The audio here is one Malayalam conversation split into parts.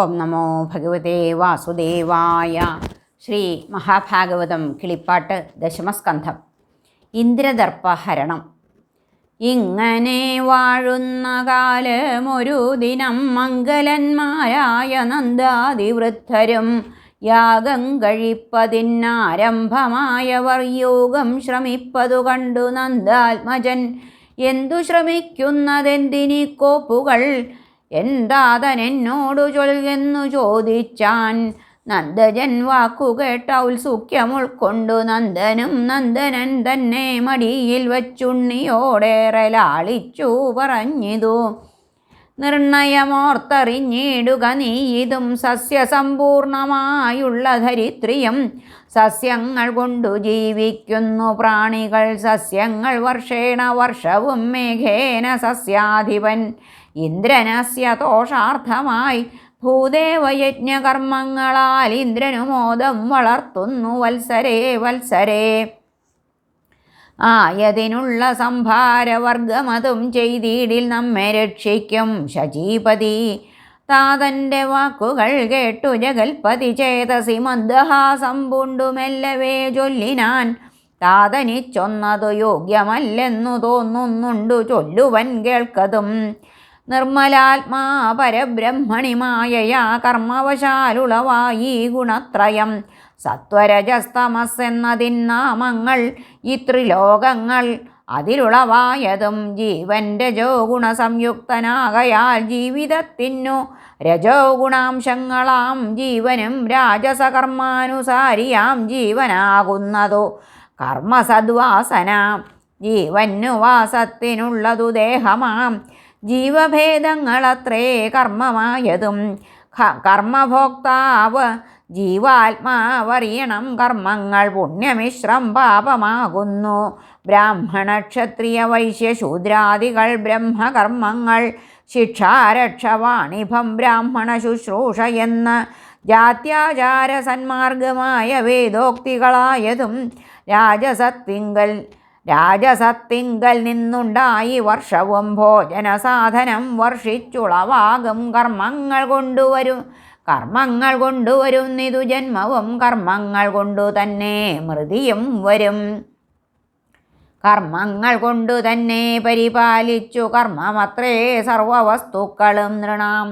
ഓം നമോ ഭഗവതേ വാസുദേവായ. ശ്രീ മഹാഭാഗവതം കിളിപ്പാട്ട് ദശമസ്കന്ധം. ഇന്ദ്രദർപ്പഹരണം. ഇങ്ങനെ വാഴുന്ന കാലമൊരു ദിനം മംഗലന്മാരായ നന്ദാതിവൃദ്ധരും യാഗം കഴിപ്പതിനാരംഭമായവർ യോഗം ശ്രമിപ്പതു കണ്ടു നന്ദാത്മജൻ. എന്തു ശ്രമിക്കുന്നതെന്തിനീ കോപ്പുകൾ, എന്താതനെന്നോടു ചൊൽകെന്നു ചോദിച്ചാൻ. നന്ദജൻ വാക്കുകേട്ട ഔത്സുക്യം ഉൾക്കൊണ്ടു നന്ദനൻ തന്നെ മടിയിൽ വച്ചുണ്ണിയോടേറെ ലാളിച്ചു പറഞ്ഞിതു. നിർണയമോർത്തറിഞ്ഞിടുക നീ ഇതും, സസ്യസമ്പൂർണമായുള്ള ധരിത്രിയും. സസ്യങ്ങൾ കൊണ്ടു ജീവിക്കുന്നു പ്രാണികൾ, സസ്യങ്ങൾ വർഷേണ വർഷവും മേഘേന സസ്യാധിപൻ. ഇന്ദ്രനസ്യ തോഷാർത്ഥമായി ഭൂദേവയജ്ഞകർമ്മങ്ങളാൽ ഇന്ദ്രനു മോദം വളർത്തുന്നു വത്സരേ. ആയതിനുള്ള സംഭാരവർഗമതും ചെയ്തിടിൽ നമ്മെ രക്ഷിക്കും ശചീപതി. താതൻ്റെ വാക്കുകൾ കേട്ടു ജഗൽപതി ചേതസി മന്ദഹാസം പൂണ്ടു മെല്ലവേ ചൊല്ലിനാൻ. താതനിച്ചൊന്നതു യോഗ്യമല്ലെന്നു തോന്നുന്നുണ്ടു ചൊല്ലുവൻ കേൾക്കതും. നിർമ്മലാത്മാ പരബ്രഹ്മണിമായയാ കർമ്മവശാലുളവായി ഗുണത്രയം. സത്വരജസ്തമസ്സെന്നതിന്നാമങ്ങൾ ഇത്രിലോകങ്ങൾ, അതിലുളവായതും ജീവൻ രജോ ഗുണസംയുക്തനാകയാൽ ജീവിതത്തിനു രജോ ഗുണാംശങ്ങളാം ജീവനും രാജസകർമാനുസാരിയാം ജീവനാകുന്നതു കർമ്മസദ്വാസന. ജീവനു വാസത്തിനുള്ളതു ദേഹമാം ജീവഭേദങ്ങളത്രേ കർമ്മമായതും. കർമ്മഭോക്താവ് ജീവാത്മാവറിയണം കർമ്മങ്ങൾ പുണ്യമിശ്രം പാപമാകുന്നു. ബ്രാഹ്മണ ക്ഷത്രിയ വൈശ്യ ശൂദ്രാദികൾ ബ്രഹ്മകർമ്മങ്ങൾ. ശിക്ഷാരക്ഷവാണിഭം ബ്രാഹ്മണ ശുശ്രൂഷ എന്ന് ജാത്യാചാര സന്മാർഗമായ വേദോക്തികളായതും. രാജസത്തിങ്കൽ നിന്നുണ്ടായി വർഷവും ഭോജന സാധനം വർഷിച്ചുളവാകും കർമ്മങ്ങൾ കൊണ്ടുവരുന്നിതു ജന്മവും. കർമ്മങ്ങൾ കൊണ്ടു തന്നെ മൃതിയും വരും. കർമ്മങ്ങൾ കൊണ്ടു തന്നെ പരിപാലിച്ചു കർമ്മമത്രേ സർവവസ്തുക്കളും നൃണാം.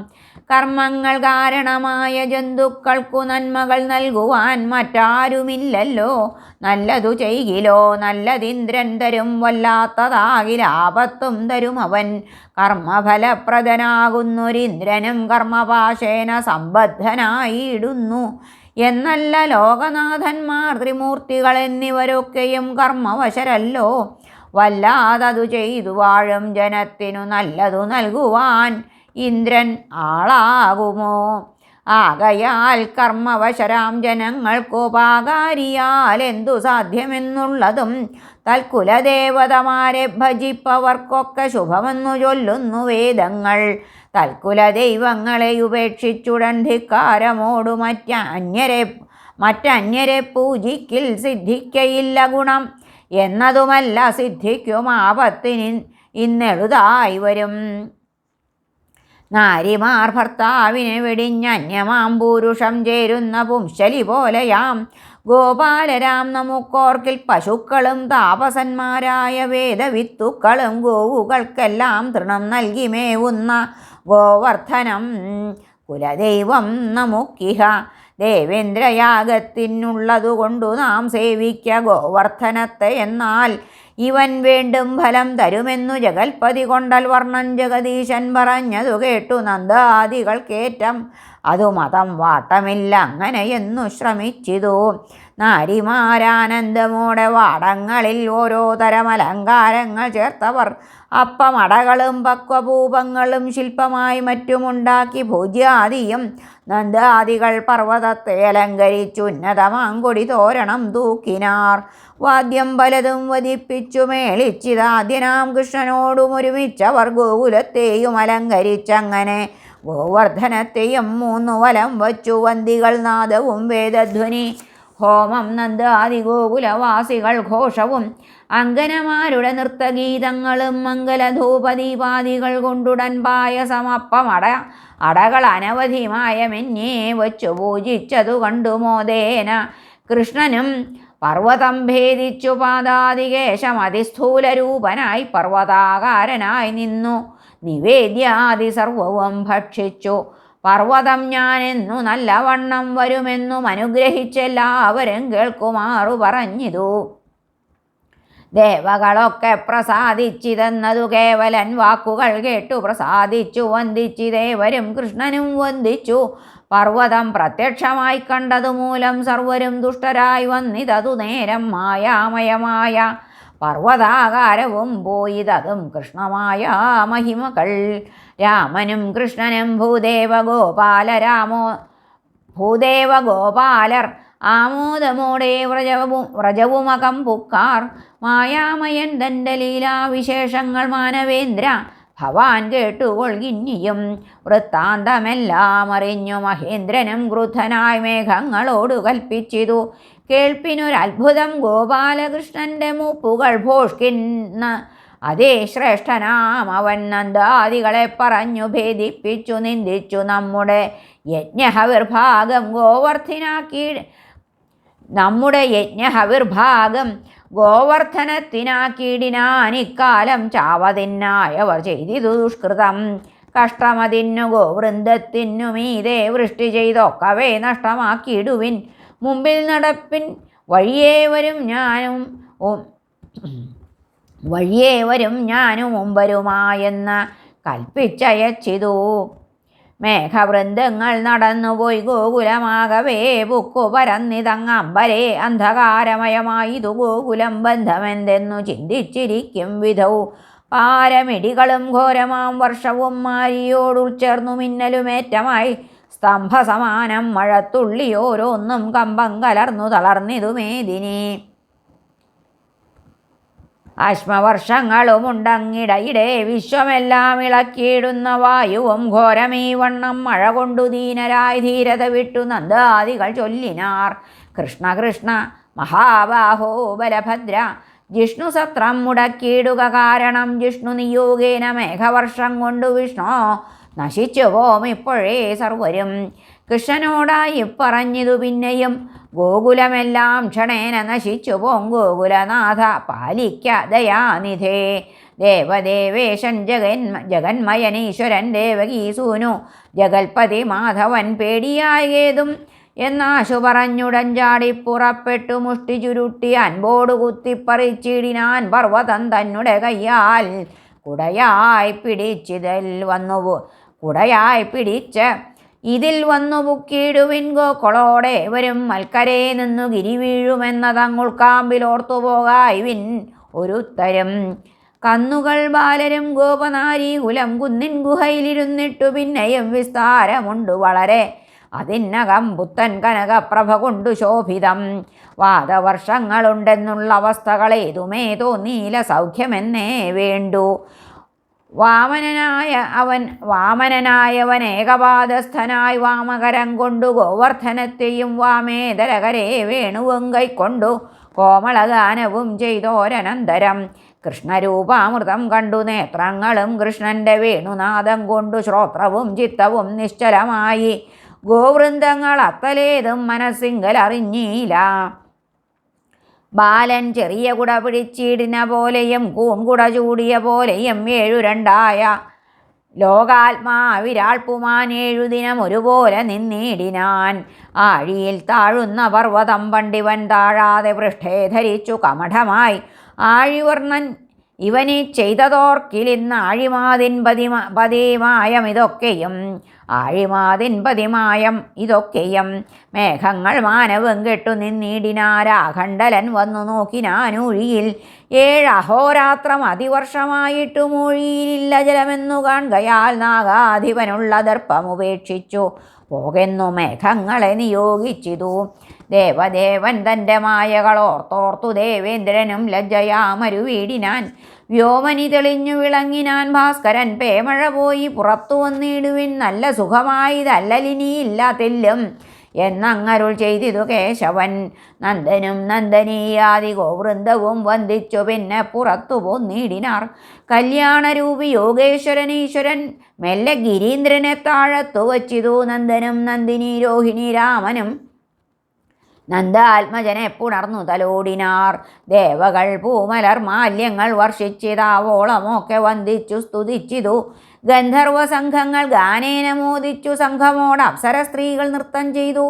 കർമ്മങ്ങൾ കാരണമായ ജന്തുക്കൾക്കു നന്മകൾ നൽകുവാൻ മറ്റാരുമില്ലല്ലോ. നല്ലതു ചെയ്കിലോ നല്ലതിന്ദ്രൻ തരും, വല്ലാത്തതാകിൽ ആപത്തും തരും അവൻ. കർമ്മഫലപ്രദനാകുന്നൊരിന്ദ്രനും കർമ്മപാശേന സംബദ്ധനായിടുന്നു എന്നല്ല ലോകനാഥന്മാർ ത്രിമൂർത്തികൾ എന്നിവരൊക്കെയും കർമ്മവശരല്ലോ. വല്ലാതതു ചെയ്തു വാഴും ജനത്തിനു നല്ലതു നൽകുവാൻ ഇന്ദ്രൻ ആളാകുമോ? ആകയാൽ കർമ്മവശരാം ജനങ്ങൾക്കുപാകാരിയാൽ എന്തു സാധ്യമെന്നുള്ളതും തൽക്കുലദേവതമാരെ ഭജിപ്പവർക്കൊക്കെ ശുഭമെന്നു ചൊല്ലുന്നു വേദങ്ങൾ. തൽക്കുലദൈവങ്ങളെ ഉപേക്ഷിച്ചുടൻ ധിക്കാരമോടു മറ്റന്യരെ പൂജിക്കിൽ സിദ്ധിക്കയില്ല ഗുണം. എന്നതുമല്ല സിദ്ധിക്കും ആപത്തിന് ഇന്നെഴുതായി വരും. നാരിമാർ ഭർത്താവിനെ വെടിഞ്ഞന്യമാം പുരുഷം ചേരുന്ന പുംശലി പോലെയാം. ഗോപാലരാം നമുക്കോർക്കിൽ പശുക്കളും താപസന്മാരായ വേദവിത്തുക്കളും ഗോവുകൾക്കെല്ലാം തൃണം നൽകി മേവുന്ന ഗോവർദ്ധനം കുലദൈവം നമുക്കിഹ. ദേവേന്ദ്രയാഗത്തിനുള്ളതുകൊണ്ടു നാം സേവിക്ക ഗോവർദ്ധനത്തെ. എന്നാൽ ഇവൻ വേണ്ടും ഫലം തരുമെന്നു ജഗൽപതി കൊണ്ടൽ വർണ്ണൻ ജഗദീശൻ പറഞ്ഞതു കേട്ടു നന്ദാദികൾക്കേറ്റം അതു മതം വാട്ടമില്ല അങ്ങനെയെന്നു ശ്രമിച്ചിതു. നാരിമാരാനന്ദമോടെ വാടങ്ങളിൽ ഓരോ തരം അലങ്കാരങ്ങൾ ചേർത്തവർ അപ്പമടകളും പക്വഭൂപങ്ങളും ശില്പമായി മറ്റുമുണ്ടാക്കി ഭോജ്യാദിയും. നന്ദാദികൾ പർവ്വതത്തെ അലങ്കരിച്ചു ഉന്നതമാങ്കൊടി തോരണം തൂക്കിനാർ. വാദ്യം പലതും വധിപ്പിച്ചു മേളിച്ചിതാദ്യനാം കൃഷ്ണനോടും ഒരുമിച്ചവർ ഗോകുലത്തെയും അലങ്കരിച്ചങ്ങനെ ഗോവർദ്ധനത്തെയും 3 വലം വച്ചു. വന്തികൾ നാദവും വേദധ്വനി ഹോമം നന്ദാദിഗോകുലവാസികൾ ഘോഷവും അങ്കനമാരുടെ നൃത്തഗീതങ്ങളും മംഗലധൂപദീപാദികൾ കൊണ്ടുടൻ പായസമപ്പമട അടകൾ അനവധിമായ മെന്നേ വച്ചു പൂജിച്ചതു കണ്ടു മോദേന കൃഷ്ണനും പർവ്വതം ഭേദിച്ചു പാദാദികേശം അതിസ്ഥൂലരൂപനായി പർവ്വതാകാരനായി നിന്നു നിവേദ്യാദി സർവവും ഭക്ഷിച്ചു. പർവ്വതം ഞാനെന്നു നല്ലവണ്ണം വരുമെന്നും അനുഗ്രഹിച്ചെല്ലാവരും കേൾക്കുമാറു പറഞ്ഞിതു. ദേവകളൊക്കെ പ്രസാദിച്ചിതെന്നതു കേവലൻ വാക്കുകൾ കേട്ടു പ്രസാദിച്ചു വന്ദിച്ചിതേവരും കൃഷ്ണനും വന്ദിച്ചു. പർവ്വതം പ്രത്യക്ഷമായി കണ്ടതുമൂലം സർവരും ദുഷ്ടരായി വന്നിതതു നേരം മായാമയമായ പർവ്വതാകാരവും പോയിതതും കൃഷ്ണമായ മഹിമകൾ. രാമനും കൃഷ്ണനും ഭൂദേവഗോപാലർ ആമോദമോടെ വ്രജവുമകം പുക്കാർ. മായാമയൻ തൻ്റെ ലീലാവിശേഷങ്ങൾ മാനവേന്ദ്ര ഭവാൻ കേട്ടുകൊൾകിന്നിയും. വൃത്താന്തമെല്ലാം അറിഞ്ഞു മഹേന്ദ്രനും ക്രുദ്ധനായി മേഘങ്ങളോട് കൽപ്പിച്ചിതു. കേൾപ്പിനൊരത്ഭുതം ഗോപാലകൃഷ്ണന്റെ മൂപ്പുകൾ ഭോഷ്കിന്ന അതേ ശ്രേഷ്ഠനാം അവൻ നന്ദാദികളെ പറഞ്ഞു ഭേദിപ്പിച്ചു നിന്ദിച്ചു. നമ്മുടെ യജ്ഞഹവിർഭാഗം ഗോവർദ്ധനത്തിനാക്കിയിടിനാൻ ഇക്കാലം ചാവതിനായവർ ചെയ്തിതു ദുഷ്കൃതം. കഷ്ടമതിന്നു ഗോവൃന്ദത്തിനു മീതെ വൃഷ്ടി ചെയ്തൊക്കവേ നഷ്ടമാക്കിയിടുവിൻ. മുമ്പിൽ നടപ്പിൻ വഴിയേ വരും ഞാനും മുമ്പരുമായെന്ന് കൽപ്പിച്ചയച്ചിതു. മേഘവൃന്ദങ്ങൾ നടന്നുപോയി ഗോകുലമാകവേ പുക്കു പരന്നിതങ്ങമ്പരെ അന്ധകാരമയമായിതു ഗോകുലം ബന്ധമെന്തെന്നു ചിന്തിച്ചിരിക്കും വിധൗ. പാരമിടികളും ഘോരമാം വർഷവും മാരിയോടുൾച്ചേർന്നു മിന്നലുമേറ്റമായി സ്തംഭസമാനം മഴത്തുള്ളി ഓരോന്നും കമ്പം കലർന്നു തളർന്നിതു മേദിനി. അശ്മവർഷങ്ങളുമുണ്ടങ്ങിടയിടെ വിശ്വമെല്ലാം ഇളക്കിയിടുന്ന വായുവും ഘോരമീ വണ്ണം മഴ കൊണ്ടു ദീനരായി ധീരത വിട്ടു നന്ദാദികൾ ചൊല്ലിനാർ. കൃഷ്ണ കൃഷ്ണ മഹാബാഹോ ബലഭദ്ര ജിഷ്ണു സത്രം മുടക്കിയിടുക കാരണം ജിഷ്ണു നിയോഗേന മേഘവർഷം കൊണ്ടു വിഷ്ണു നശിച്ചു പോം ഇപ്പോഴേ സർവരും. കൃഷ്ണനോടായി പറഞ്ഞിതു പിന്നെയും ഗോകുലമെല്ലാം ക്ഷണേന നശിച്ചു പോം ഗോകുലനാഥ പാലിക്ക ദയാനിധേ. ദേവദേവേശൻ ജഗന്മയനീശ്വരൻ ദേവകീസൂനു ജഗൽപതി മാധവൻ പേടിയായേതും എന്നാശു പറഞ്ഞുടൻ ചാടിപ്പുറപ്പെട്ടു മുഷ്ടി ചുരുട്ടി അൻപോട് കുത്തിപ്പറിച്ചിടിനാൻ പർവ്വതം തന്നെ കയ്യാൽ. കുടയായി പിടിച്ച് ഇതിൽ വന്നു പുക്കിയിടുവിൻ ഗോക്കളോടെ വരും മൽക്കരേ നിന്നു ഗിരി വീഴുമെന്നതങ്ങുൾക്കാമ്പിലോർത്തുപോകായിവിൻ ഒരുത്തരും. കന്നുകൾ ബാലരും ഗോപനാരീകുലം കുന്നിൻ ഗുഹയിലിരുന്നിട്ടു പിന്നെയും വിസ്താരമുണ്ടു വളരെ. അതിനകം പുത്തൻ കനകപ്രഭ കൊണ്ടു ശോഭിതം. വാദവർഷങ്ങളുണ്ടെന്നുള്ള അവസ്ഥകളേതുമേ തോന്നീല സൗഖ്യമെന്നേ വേണ്ടു. വാമനനായവൻ ഏകപാദസ്ഥനായി വാമകരം കൊണ്ടു ഗോവർദ്ധനത്തെയും വാമേതരകരെ വേണുവും കൈക്കൊണ്ടു കോമളഗാനവും ചെയ്തോരനന്തരം. കൃഷ്ണരൂപാമൃതം കണ്ടു നേത്രങ്ങളും കൃഷ്ണന്റെ വേണുനാദം കൊണ്ടു ശ്രോത്രവും ചിത്തവും നിശ്ചലമായി. ഗോവൃന്ദങ്ങൾ അത്തലേതും മനസ്സിങ്കൽ അറിഞ്ഞീല. ബാലൻ ചെറിയ കുട പിടിച്ചിടിന പോലെയും കൂൺകുട ചൂടിയ പോലെയും 7 ലോകാത്മാവിരാൾപ്പുമാൻ 7 ദിനം ഒരുപോലെ നിന്നിടിനാൻ. ആഴിയിൽ താഴുന്ന പർവ്വതം പണ്ടിവൻ താഴാതെ പൃഷ്ഠേ ധരിച്ചു കമഠമായി. ആഴിവർണ്ണൻ ഇവനെ ചെയ്തതോർക്കിലിന്ന് ആഴിമാതിൻ പതിമായം മേഘങ്ങൾ മാനവും കെട്ടു നിന്നിടിനാരാഖണ്ഡലൻ വന്നു നോക്കിനാനൂഴിയിൽ. 7 അഹോരാത്രം അതിവർഷമായിട്ടു മൂഴിയിലില്ല ജലമെന്നു കാൺകയാൽ നാഗാധിപനുള്ള ദർപ്പമുപേക്ഷിച്ചു പോകെന്നു മേഘങ്ങളെ നിയോഗിച്ചിതു. ദേവദേവൻ തൻ്റെ മായകളോർത്തോർത്തു ദേവേന്ദ്രനും ലജ്ജയാമരുവീടിനാൻ. വ്യോമനി തെളിഞ്ഞു വിളങ്ങിനാൻ ഭാസ്കരൻ പേമഴ പോയി പുറത്തു വന്നിടുവിൻ നല്ല സുഖമായിതല്ലലിനിയില്ല തെല്ലും. എന്നങ്ങരുൾ ചെയ്തിതു കേശവൻ. നന്ദനും നന്ദനീയാദി ഗോവൃന്ദവും വന്ദിച്ചു പിന്നെ പുറത്തു പോന്നിടിനാർ. കല്യാണരൂപി യോഗേശ്വരൻ ഈശ്വരൻ മെല്ലെ ഗിരീന്ദ്രനെ താഴത്തു വച്ചിതു. നന്ദനും നന്ദിനി രോഹിണി രാമനും നന്ദാത്മജനെ പുണർന്നു തലോടിനാർ. ദേവകൾ പൂമലർ മാല്യങ്ങൾ വർഷിച്ചിതാവോളമൊക്കെ വന്ദിച്ചു സ്തുതിച്ചിതു. ഗന്ധർവ സംഘങ്ങൾ ഗാനേന മോദിച്ചു. സംഘമോട് അപ്സര സ്ത്രീകൾ നൃത്തം ചെയ്തു.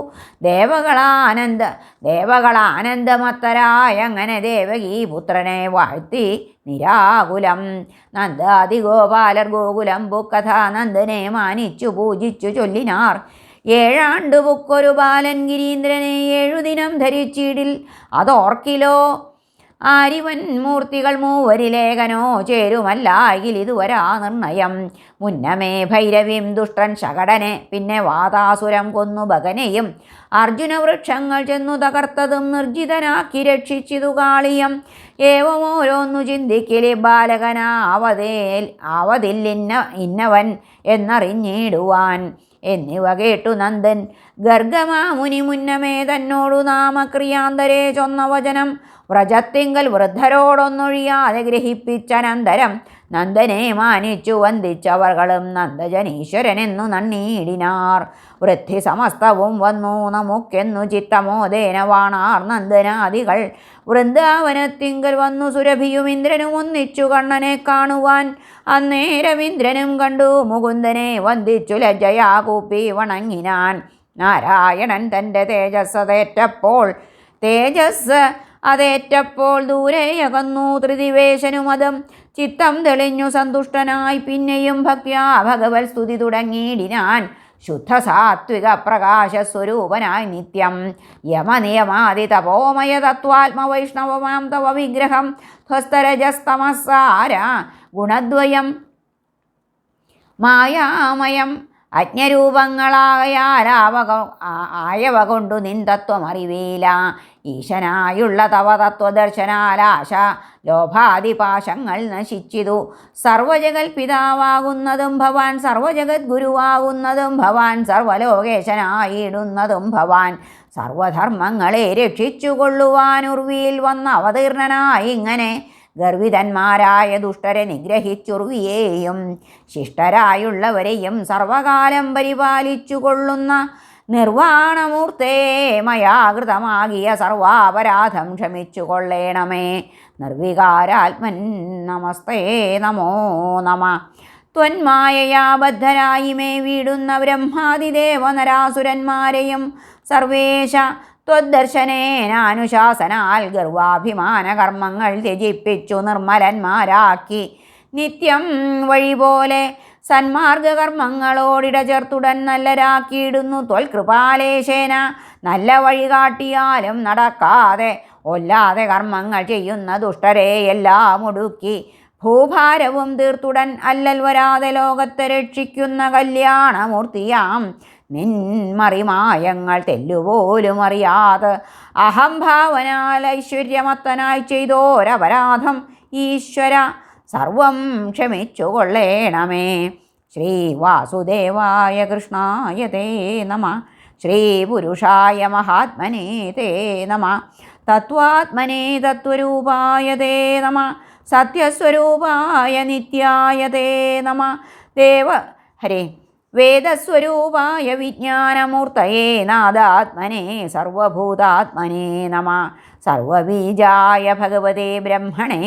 ദേവകളാനന്ദമത്തരായ അങ്ങനെ ദേവകീ പുത്രനെ വാഴ്ത്തി നിരാകുലം. നന്ദാദിഗോപാലർ ഗോകുലം പൂക്കഥ നന്ദനെ മാനിച്ചു പൂജിച്ചു ചൊല്ലിനാർ. 7 ആണ്ടു പുക്കൊരു ബാലൻ ഗിരീന്ദ്രനെ 7 ദിനം ധരിച്ചിടിൽ അതോർക്കിലോ. ആരിവൻ മൂർത്തികൾ മൂവരിലേഖനോ ചേരുമല്ലായിൽ ഇതുവരാ നിർണയം. മുന്നമേ ഭൈരവിം ദുഷ്ടൻ ശകടനെ പിന്നെ വാതാസുരം കൊന്നു ഭഗനെയും അർജുന വൃക്ഷങ്ങൾ ചെന്നു തകർത്തതും നിർജിതനാക്കി രക്ഷിച്ചിതു കാളിയം. ഏവമോരോന്നു ചിന്തിക്കലി ബാലകനാവതില്ലിന്നവൻ എന്നറിഞ്ഞിടുവാൻ. എന്നിവ കേട്ടു നന്ദൻ ഗർഗമാമുനി മുന്നമേ തന്നോടു നാമക്രിയാന്തരേ ചൊന്ന വചനം വ്രജത്തിങ്കൽ വൃദ്ധരോടൊന്നൊഴിയാതെ ഗ്രഹിപ്പിച്ചനന്തരം നന്ദനെ മാനിച്ചു വന്ദിച്ചവർകളും നന്ദജനീശ്വരനെന്നു നണ്ണീടിനാർ. വൃദ്ധി സമസ്തവും വന്നു നമുക്കെന്നു ചിത്തമോദേന വാണാർ നന്ദനാദികൾ. വൃന്ദാവനത്തിങ്കൽ വന്നു സുരഭിയും ഇന്ദ്രനും ഒന്നിച്ചു കണ്ണനെ കാണുവാൻ. അന്നേരമിന്ദ്രനും കണ്ടു മുകുന്ദനെ വന്ദിച്ചു ലജ്ജയാ കൂപ്പി വണങ്ങിനാൻ. നാരായണൻ തൻ്റെ തേജസ് അതേറ്റപ്പോൾ ദൂരെയകന്നു ത്രിദിവേശനുമതം. ചിത്തം തെളിഞ്ഞു സന്തുഷ്ടനായി പിന്നെയും ഭക്യാ ഭഗവത് സ്തുതി തുടങ്ങിയിടിനാൻ. ശുദ്ധ സാത്വിക പ്രകാശസ്വരൂപനായി നിത്യം യമനിയമാതി തപോമയ തത്വാത്മവൈഷ്ണവമാം തവ വിഗ്രഹം ധ്വസ്തരജസ്തമസാര ഗുണദ്വയം മായാമയം അജ്ഞരൂപങ്ങളായവ കൊണ്ടു നിന്തത്വമറിവീല. ഈശനായുള്ള തവ തത്വദർശനാലാശ ലോഭാദിപാശങ്ങൾ നശിച്ചിതു. സർവജഗത് പിതാവാകുന്നതും ഭവാൻ സർവജഗത് ഗുരുവാകുന്നതും ഭവാൻ സർവലോകേശനായിടുന്നതും ഭവാൻ സർവധർമ്മങ്ങളെ രക്ഷിച്ചുകൊള്ളുവാൻ ഉർവിയിൽ വന്ന അവതീർണനായി ഇങ്ങനെ ഗർവിതന്മാരായ ദുഷ്ടരെ നിഗ്രഹിച്ചുർവിയെയും ശിഷ്ടരായുള്ളവരെയും സർവകാലം പരിപാലിച്ചു കൊള്ളുന്ന നിർവാണമൂർത്തേ മയാകൃതമാകിയ സർവാപരാധം ക്ഷമിച്ചു കൊള്ളേണമേ. നിർവികാരാത്മൻ നമസ്തേ നമോ നമ. ത്വന്മായയാ ബദ്ധരായി മേ വീടുന്ന ബ്രഹ്മാദിദേവനരാസുരന്മാരെയും സർവേശ ത്വദ്ദർശനേനാനുശാസനാൽ ഗർവാഭിമാന കർമ്മങ്ങൾ ത്യജിപ്പിച്ചു നിർമ്മലന്മാരാക്കി. നിത്യം വഴി പോലെ സന്മാർഗകർമ്മങ്ങളോടിട ചേർത്തുടൻ നല്ലരാക്കിയിടുന്നു ത്വൽകൃപാലേശേന. നല്ല വഴി കാട്ടിയാലും നടക്കാതെ ഒല്ലാതെ കർമ്മങ്ങൾ ചെയ്യുന്ന ദുഷ്ടരെ എല്ലാം ഒടുക്കി ഭൂഭാരവും തീർത്തുടൻ അല്ലൽ വരാതെ ലോകത്തെ രക്ഷിക്കുന്ന കല്യാണമൂർത്തിയാം നിന്മറിമായങ്ങൾ തെല്ലുപോലും അറിയാതെ അഹംഭാവനാൽ ഐശ്വര്യമത്തനായി ചെയ്തോരപരാധം ഈശ്വര സർവം ക്ഷമിച്ചു കൊള്ളേണമേ. ശ്രീ വാസുദേവായ കൃഷ്ണായ തേ നമ. ശ്രീ പുരുഷായ മഹാത്മനേ തേ നമ. തത്വാത്മനേ തത്വരൂപായ തേ നമ. സത്യസ്വരൂപായ നിത്യായ തേ നമ. വേദസ്വരൂപായ വിജ്ഞാനമൂർത്തയേ നാദാത്മനേ സർവഭൂതാത്മനേ നമ. സർവബീജായ ഭഗവതേ ബ്രഹ്മണേ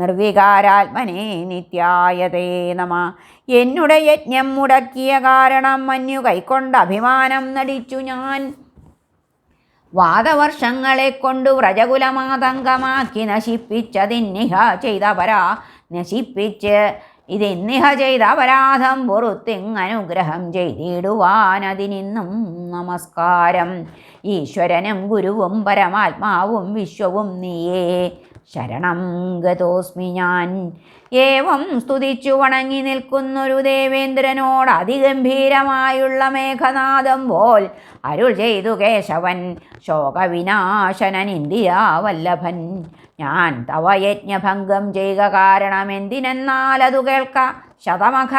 നിർവികാരാത്മനേ നിത്യായ തേ നമ. എന്നുടെ യജ്ഞം മുടക്കിയ കാരണം മഞ്ഞു കൈക്കൊണ്ട് അഭിമാനം നടിച്ചു ഞാൻ. വാദവർഷങ്ങളെ കൊണ്ടു വ്രജകുലമാതങ്കമാക്കി നശിപ്പിച്ചതിന്നിഹ ചെയ്ത അപരാധം പൊറുത്തിങ്ങനുഗ്രഹം ചെയ്തിടുവാനതിനിന്നും നമസ്കാരം. ഈശ്വരനും ഗുരുവും പരമാത്മാവും വിശ്വവും നീയേ ശരണം ഗതോസ്മി ഞാൻ. ഏവം സ്തുതിച്ചു വണങ്ങി നിൽക്കുന്നൊരു ദേവേന്ദ്രനോട് അതിഗംഭീരമായുള്ള മേഘനാദം പോൽ അരുൾ ചെയ്തു കേശവൻ. ശോകവിനാശനൻ ഇന്ദിരാവല്ലഭൻ ഞാൻ തവ യജ്ഞഭംഗം ചെയ്യുക കാരണമെന്തിനെന്നാൽ അതു കേൾക്ക ശതമഖ.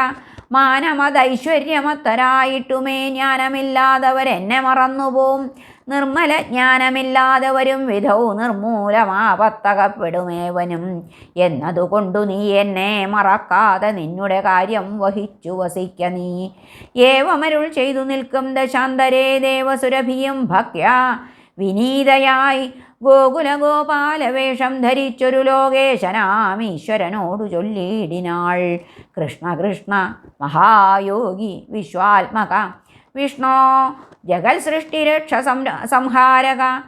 മാനമതൈശ്വര്യമത്തരായിട്ടുമേ ജ്ഞാനമില്ലാതവരെന്നെ മറന്നുപോം. നിർമ്മല ജ്ഞാനമില്ലാതവരും വിധൗ നിർമൂലമാപത്തകപ്പെടുമേവനും. എന്നതുകൊണ്ടു നീ എന്നെ മറക്കാതെ നിന്നുടെ കാര്യം വഹിച്ചു വസിക്ക നീ. ഏവമരുൾ ചെയ്തു നിൽക്കും ദശാന്തരേ ദേവസുരഭിയും ഭക്യാ വിനീതയായി ഗോകുലഗോപാലവേഷം ധരിച്ചൊരു ലോകേശനാമീശ്വരനോടു ചൊല്ലിയിടിനാൾ. കൃഷ്ണ കൃഷ്ണ മഹായോഗി വിശ്വാത്മക വിഷ്ണോ ജഗൽ സൃഷ്ടിരക്ഷ സംഹാരക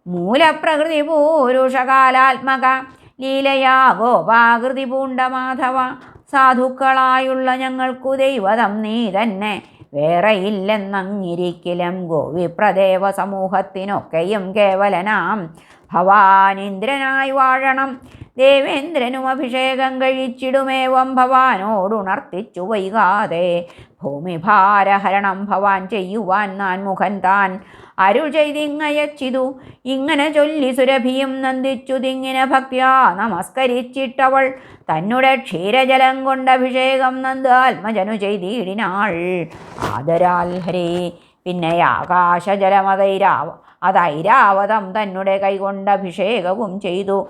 മൂലപ്രകൃതി പൂരുഷകാലാത്മക ലീലയാ ഗോപാകൃതി പൂണ്ട മാധവ. സാധുക്കളായുള്ള ഞങ്ങൾക്കു ദൈവതം നീ തന്നെ വേറെയില്ലെന്നങ്ങിരിക്കലും. ഗോവിപ്രദേവ സമൂഹത്തിനൊക്കെയും കേവലനാം ഭവാനിന്ദ്രനായി വാഴണം. ദേവേന്ദ്രനും അഭിഷേകം കഴിച്ചിടുമേവം ഭവാനോടുണർത്തിച്ചു വൈകാതെ. ഭൂമിഭാരഹരണം ഭവാൻ ചെയ്യുവാൻ നാൻമുഖൻ താൻ അരുൾ ചെയ്തിങ്ങയച്ചിതു. ഇങ്ങനെ ചൊല്ലി സുരഭിയും നന്ദിച്ചു തിങ്ങിനെ ഭക്ത്യാ നമസ്കരിച്ചിട്ടവൾ. തന്നുടെ ക്ഷീരജലം കൊണ്ടഭിഷേകം നന്ദാത്മജനു ചെയ്തിടിനാൾ. ആദരാൽ ഹരേ. പിന്നെ ആകാശജലമതൈരാവതം തന്നുടെ കൈകൊണ്ടഭിഷേകവും ചെയ്തു.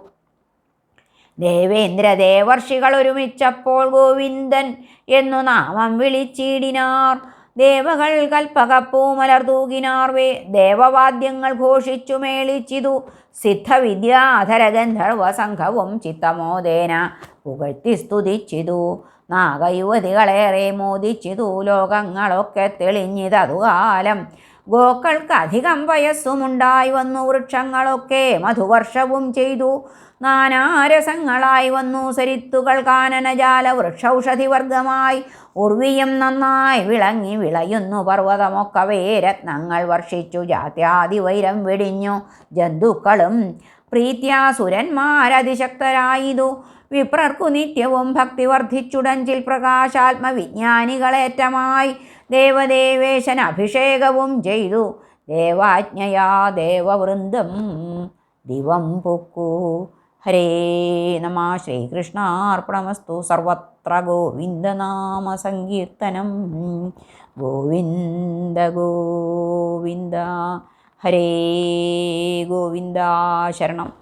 ദേവേന്ദ്രദേവർഷികൾ ഒരുമിച്ചപ്പോൾ ഗോവിന്ദൻ എന്നു നാമം വിളിച്ചിടിനാർ. ദേവകൾ കൽപ്പകപ്പൂമലർ തൂകിനാർ. ദേവവാദ്യങ്ങൾ ഘോഷിച്ചു മേളിച്ചിതു. സിദ്ധവിദ്യാധര ഗന്ധർവ സംഘവും ചിത്തമോദേന പുകഴ്ത്തി സ്തുതിച്ചിതു. നാഗയുവതികളേറെ മോദിച്ചിതു. ലോകങ്ങളൊക്കെ തെളിഞ്ഞിതതുകാലം. ഗോക്കൾക്കധികം വയസ്സുമുണ്ടായി വന്നു. വൃക്ഷങ്ങളൊക്കെ മധുവർഷവും ചെയ്തു. നാനാരസങ്ങളായി വന്നു സരിത്തുകൾ. കാനനജാല വൃക്ഷൌഷധിവർഗമായി ഉർവിയും നന്നായി വിളങ്ങി വിളയുന്നു. പർവ്വതമൊക്കവേ രത്നങ്ങൾ വർഷിച്ചു. ജാത്യാദിവൈരം വെടിഞ്ഞു ജന്തുക്കളും പ്രീത്യാസുരന്മാരതിശക്തരായിതു. വിപ്രർക്കു നിത്യവും ഭക്തി വർദ്ധിച്ചുടഞ്ചിൽ പ്രകാശാത്മവിജ്ഞാനികളേറ്റമായി. ദേവദേവേശൻ അഭിഷേകവും ചെയ്തു. ദേവാജ്ഞയാ ദേവവൃന്ദം ദിവം പൊക്കു. ഹരേ നമ. ശ്രീകൃഷ്ണാർപ്പണമസ്തു. സർവത്ര ഗോവിന്ദനാമ സങ്കീർത്തനം. ഗോവിന്ദ ഗോവിന്ദ. ഹരേ ഗോവിന്ദ. ശരണം.